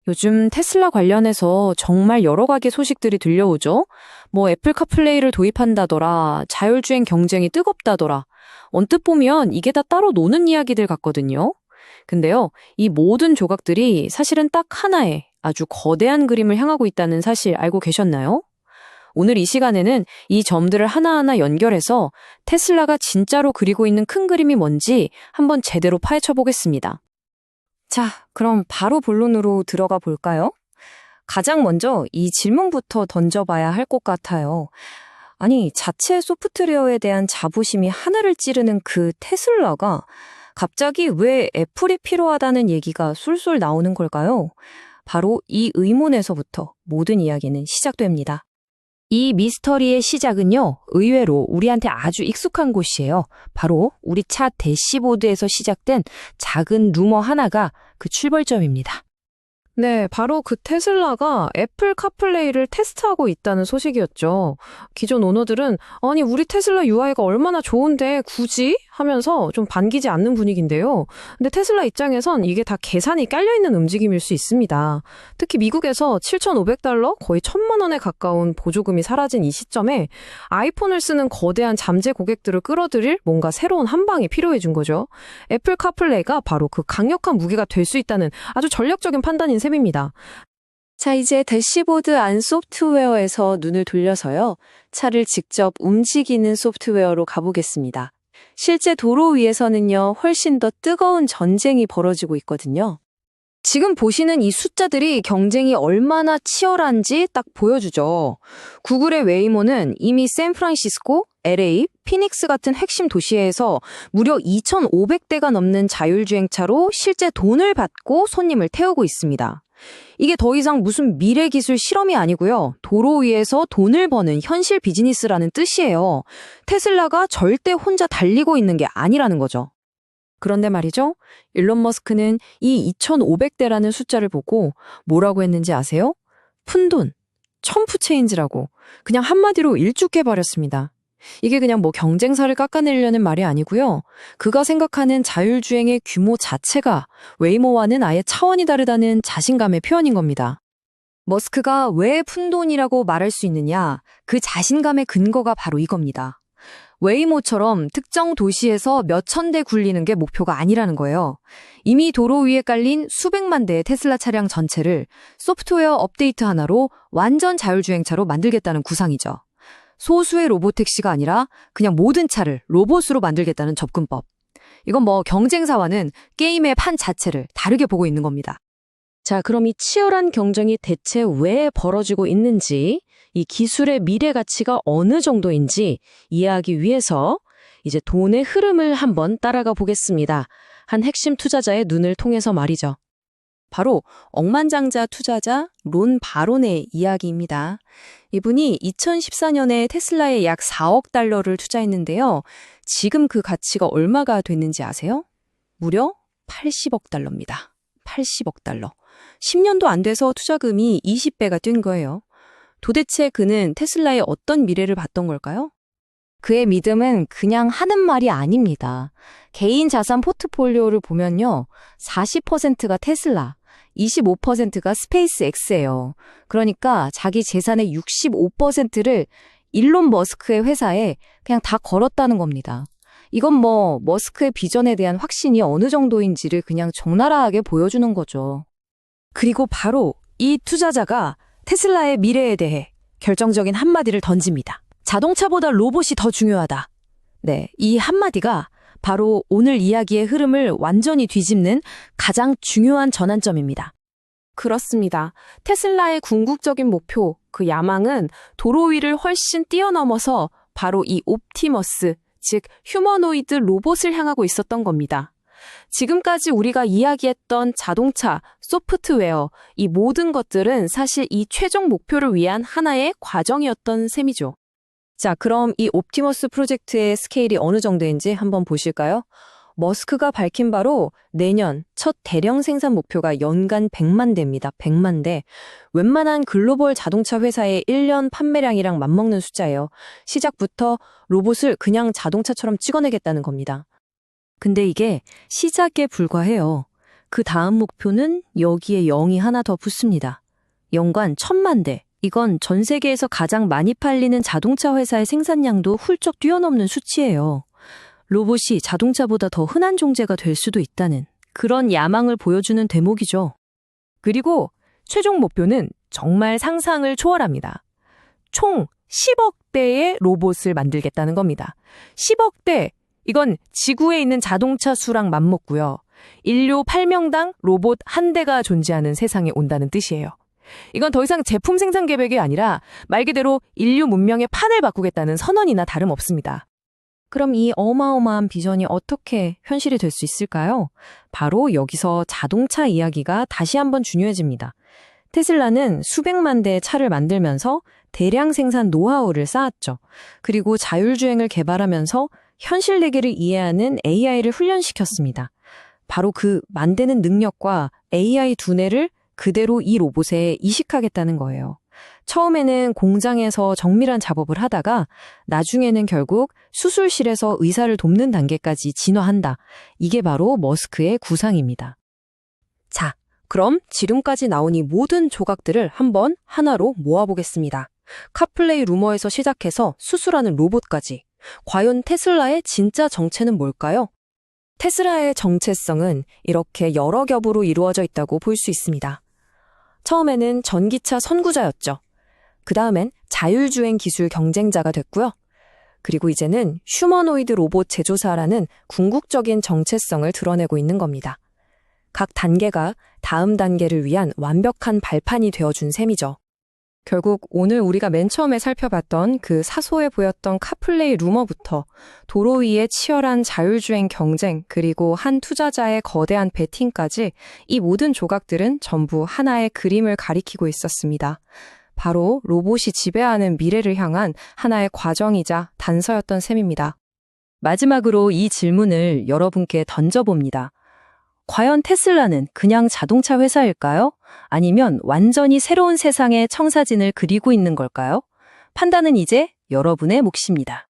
요즘 테슬라 관련해서 정말 여러 가지 소식들이 들려오죠. 뭐 애플 카플레이를 도입한다더라, 자율주행 경쟁이 뜨겁다더라. 언뜻 보면 이게 다 따로 노는 이야기들 같거든요. 근데요, 이 모든 조각들이 사실은 딱 하나의 아주 거대한 그림을 향하고 있다는 사실 알고 계셨나요? 오늘 이 시간에는 이 점들을 하나하나 연결해서 테슬라가 진짜로 그리고 있는 큰 그림이 뭔지 한번 제대로 파헤쳐 보겠습니다. 자, 그럼 바로 본론으로 들어가 볼까요? 가장 먼저 이 질문부터 던져봐야 할 것 같아요. 아니, 자체 소프트웨어에 대한 자부심이 하늘을 찌르는 그 테슬라가 갑자기 왜 애플이 필요하다는 얘기가 술술 나오는 걸까요? 바로 이 의문에서부터 모든 이야기는 시작됩니다. 이 미스터리의 시작은요, 의외로 우리한테 아주 익숙한 곳이에요. 바로 우리 차 대시보드에서 시작된 작은 루머 하나가 그 출발점입니다. 네, 바로 그 테슬라가 애플 카플레이를 테스트하고 있다는 소식이었죠. 기존 오너들은 아니 우리 테슬라 UI가 얼마나 좋은데 굳이? 하면서 좀 반기지 않는 분위기인데요. 근데 테슬라 입장에선 이게 다 계산이 깔려있는 움직임일 수 있습니다. 특히 미국에서 $7,500, 거의 1,000만 원에 가까운 보조금이 사라진 이 시점에 아이폰을 쓰는 거대한 잠재 고객들을 끌어들일 뭔가 새로운 한방이 필요해진 거죠. 애플 카플레이가 바로 그 강력한 무기가 될 수 있다는 아주 전략적인 판단인 셈입니다. 자, 이제 대시보드 안 소프트웨어에서 눈을 돌려서요. 차를 직접 움직이는 소프트웨어로 가보겠습니다. 실제 도로 위에서는요, 훨씬 더 뜨거운 전쟁이 벌어지고 있거든요. 지금 보시는 이 숫자들이 경쟁이 얼마나 치열한지 딱 보여주죠. 구글의 웨이모는 이미 샌프란시스코, LA, 피닉스 같은 핵심 도시에서 무려 2,500대가 넘는 자율주행차로 실제 돈을 받고 손님을 태우고 있습니다. 이게 더 이상 무슨 미래 기술 실험이 아니고요. 도로 위에서 돈을 버는 현실 비즈니스라는 뜻이에요. 테슬라가 절대 혼자 달리고 있는 게 아니라는 거죠. 그런데 말이죠. 일론 머스크는 이 2,500대라는 숫자를 보고 뭐라고 했는지 아세요? 푼돈, 첨프 체인지라고 그냥 한마디로 일축해버렸습니다. 이게 그냥 뭐 경쟁사를 깎아내리려는 말이 아니고요. 그가 생각하는 자율주행의 규모 자체가 웨이모와는 아예 차원이 다르다는 자신감의 표현인 겁니다. 머스크가 왜 푼돈이라고 말할 수 있느냐? 그 자신감의 근거가 바로 이겁니다. 웨이모처럼 특정 도시에서 몇천 대 굴리는 게 목표가 아니라는 거예요. 이미 도로 위에 깔린 수백만 대의 테슬라 차량 전체를 소프트웨어 업데이트 하나로 완전 자율주행차로 만들겠다는 구상이죠. 소수의 로보택시가 아니라 그냥 모든 차를 로봇으로 만들겠다는 접근법. 이건 뭐 경쟁사와는 게임의 판 자체를 다르게 보고 있는 겁니다. 자, 그럼 이 치열한 경쟁이 대체 왜 벌어지고 있는지, 이 기술의 미래 가치가 어느 정도인지 이해하기 위해서 이제 돈의 흐름을 한번 따라가 보겠습니다. 한 핵심 투자자의 눈을 통해서 말이죠. 바로 억만장자 투자자 론 바론의 이야기입니다. 이분이 2014년에 테슬라에 약 4억 달러를 투자했는데요. 지금 그 가치가 얼마가 됐는지 아세요? 무려 80억 달러입니다. 80억 달러. 10년도 안 돼서 투자금이 20배가 뛴 거예요. 도대체 그는 테슬라의 어떤 미래를 봤던 걸까요? 그의 믿음은 그냥 하는 말이 아닙니다. 개인 자산 포트폴리오를 보면요. 40%가 테슬라, 25%가 스페이스X예요. 그러니까 자기 재산의 65%를 일론 머스크의 회사에 그냥 다 걸었다는 겁니다. 이건 뭐 머스크의 비전에 대한 확신이 어느 정도인지를 그냥 적나라하게 보여주는 거죠. 그리고 바로 이 투자자가 테슬라의 미래에 대해 결정적인 한마디를 던집니다. 자동차보다 로봇이 더 중요하다. 네, 이 한마디가 바로 오늘 이야기의 흐름을 완전히 뒤집는 가장 중요한 전환점입니다. 그렇습니다. 테슬라의 궁극적인 목표, 그 야망은 도로 위를 훨씬 뛰어넘어서 바로 이 옵티머스, 즉 휴머노이드 로봇을 향하고 있었던 겁니다. 지금까지 우리가 이야기했던 자동차, 소프트웨어, 이 모든 것들은 사실 이 최종 목표를 위한 하나의 과정이었던 셈이죠. 자, 그럼 이 옵티머스 프로젝트의 스케일이 어느 정도인지 한번 보실까요? 머스크가 밝힌 바로 내년 첫 대량 생산 목표가 연간 100만 대입니다. 100만 대. 웬만한 글로벌 자동차 회사의 1년 판매량이랑 맞먹는 숫자예요. 시작부터 로봇을 그냥 자동차처럼 찍어내겠다는 겁니다. 근데 이게 시작에 불과해요. 그 다음 목표는 여기에 0이 하나 더 붙습니다. 연간 1,000만 대. 이건 전 세계에서 가장 많이 팔리는 자동차 회사의 생산량도 훌쩍 뛰어넘는 수치예요. 로봇이 자동차보다 더 흔한 존재가 될 수도 있다는 그런 야망을 보여주는 대목이죠. 그리고 최종 목표는 정말 상상을 초월합니다. 총 10억 대의 로봇을 만들겠다는 겁니다. 10억 대, 이건 지구에 있는 자동차 수랑 맞먹고요. 인류 8명당 로봇 1대가 존재하는 세상에 온다는 뜻이에요. 이건 더 이상 제품 생산 계획이 아니라 말 그대로 인류 문명의 판을 바꾸겠다는 선언이나 다름없습니다. 그럼 이 어마어마한 비전이 어떻게 현실이 될 수 있을까요? 바로 여기서 자동차 이야기가 다시 한번 중요해집니다. 테슬라는 수백만 대의 차를 만들면서 대량 생산 노하우를 쌓았죠. 그리고 자율주행을 개발하면서 현실 세계를 이해하는 AI를 훈련시켰습니다. 바로 그 만드는 능력과 AI 두뇌를 그대로 이 로봇에 이식하겠다는 거예요. 처음에는 공장에서 정밀한 작업을 하다가 나중에는 결국 수술실에서 의사를 돕는 단계까지 진화한다. 이게 바로 머스크의 구상입니다. 자, 그럼 지금까지 나온 이 모든 조각들을 한번 하나로 모아보겠습니다. 카플레이 루머에서 시작해서 수술하는 로봇까지. 과연 테슬라의 진짜 정체는 뭘까요? 테슬라의 정체성은 이렇게 여러 겹으로 이루어져 있다고 볼 수 있습니다. 처음에는 전기차 선구자였죠. 그 다음엔 자율주행 기술 경쟁자가 됐고요. 그리고 이제는 휴머노이드 로봇 제조사라는 궁극적인 정체성을 드러내고 있는 겁니다. 각 단계가 다음 단계를 위한 완벽한 발판이 되어준 셈이죠. 결국 오늘 우리가 맨 처음에 살펴봤던 그 사소해 보였던 카플레이 루머부터 도로 위의 치열한 자율주행 경쟁 그리고 한 투자자의 거대한 베팅까지 이 모든 조각들은 전부 하나의 그림을 가리키고 있었습니다. 바로 로봇이 지배하는 미래를 향한 하나의 과정이자 단서였던 셈입니다. 마지막으로 이 질문을 여러분께 던져봅니다. 과연 테슬라는 그냥 자동차 회사일까요? 아니면 완전히 새로운 세상의 청사진을 그리고 있는 걸까요? 판단은 이제 여러분의 몫입니다.